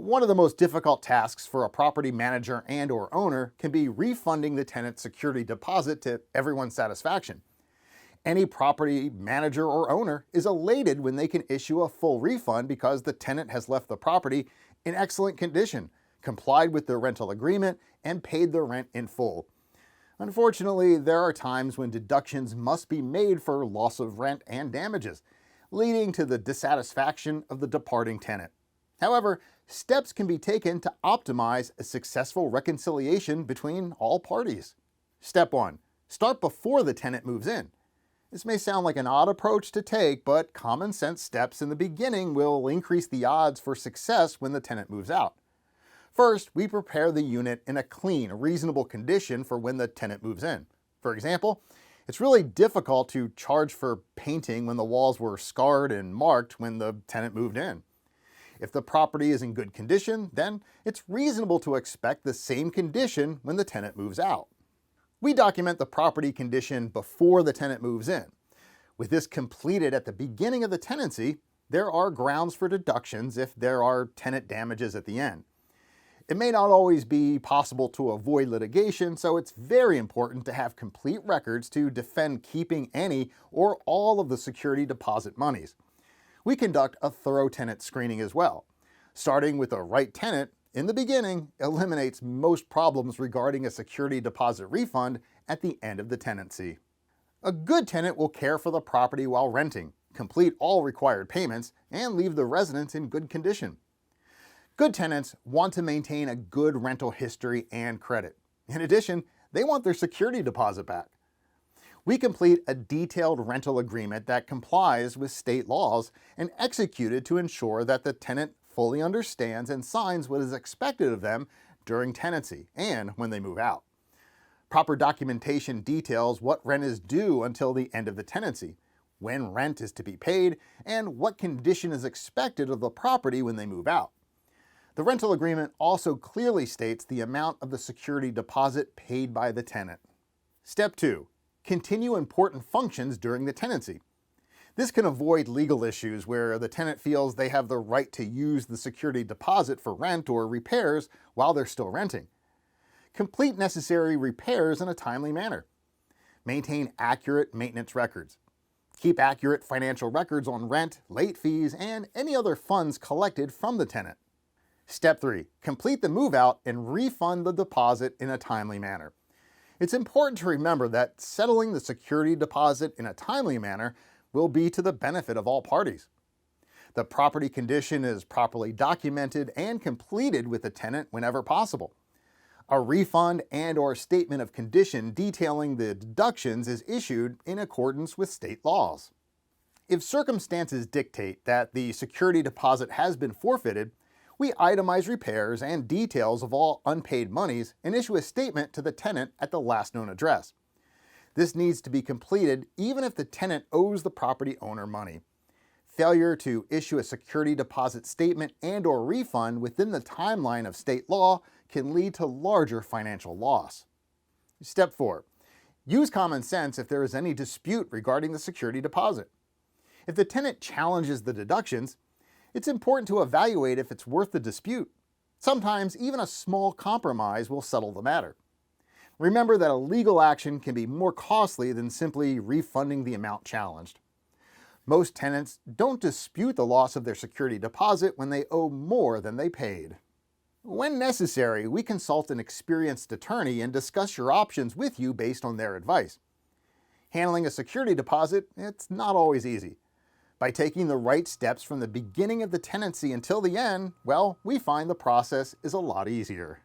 One of the most difficult tasks for a property manager and/or owner can be refunding the tenant's security deposit to everyone's satisfaction. Any property manager or owner is elated when they can issue a full refund because the tenant has left the property in excellent condition, complied with their rental agreement, and paid their rent in full. Unfortunately, there are times when deductions must be made for loss of rent and damages, leading to the dissatisfaction of the departing tenant. However, steps can be taken to optimize a successful reconciliation between all parties. Step 1. Start before the tenant moves in. This may sound like an odd approach to take, but common sense steps in the beginning will increase the odds for success when the tenant moves out. First, we prepare the unit in a clean, reasonable condition for when the tenant moves in. For example, it's really difficult to charge for painting when the walls were scarred and marked when the tenant moved in. If the property is in good condition, then it's reasonable to expect the same condition when the tenant moves out. We document the property condition before the tenant moves in. With this completed at the beginning of the tenancy, there are grounds for deductions if there are tenant damages at the end. It may not always be possible to avoid litigation, so it's very important to have complete records to defend keeping any or all of the security deposit monies. We conduct a thorough tenant screening as well. Starting with the right tenant in the beginning eliminates most problems regarding a security deposit refund at the end of the tenancy. A good tenant will care for the property while renting, complete all required payments, and leave the residents in good condition. Good tenants want to maintain a good rental history and credit. In addition, they want their security deposit back. We complete a detailed rental agreement that complies with state laws and executed to ensure that the tenant fully understands and signs what is expected of them during tenancy and when they move out. Proper documentation details what rent is due until the end of the tenancy, when rent is to be paid, and what condition is expected of the property when they move out. The rental agreement also clearly states the amount of the security deposit paid by the tenant. Step 2. Continue important functions during the tenancy. This can avoid legal issues where the tenant feels they have the right to use the security deposit for rent or repairs while they're still renting. Complete necessary repairs in a timely manner. Maintain accurate maintenance records. Keep accurate financial records on rent, late fees, and any other funds collected from the tenant. Step 3. Complete the move-out and refund the deposit in a timely manner. It's important to remember that settling the security deposit in a timely manner will be to the benefit of all parties. The property condition is properly documented and completed with the tenant whenever possible. A refund and/or statement of condition detailing the deductions is issued in accordance with state laws. If circumstances dictate that the security deposit has been forfeited, we itemize repairs and details of all unpaid monies and issue a statement to the tenant at the last known address. This needs to be completed even if the tenant owes the property owner money. Failure to issue a security deposit statement and/or refund within the timeline of state law can lead to larger financial loss. Step 4. Use common sense if there is any dispute regarding the security deposit. If the tenant challenges the deductions, it's important to evaluate if it's worth the dispute. Sometimes even a small compromise will settle the matter. Remember that a legal action can be more costly than simply refunding the amount challenged. Most tenants don't dispute the loss of their security deposit when they owe more than they paid. When necessary, we consult an experienced attorney and discuss your options with you based on their advice. Handling a security deposit, it's not always easy. By taking the right steps from the beginning of the tenancy until the end, well, we find the process is a lot easier.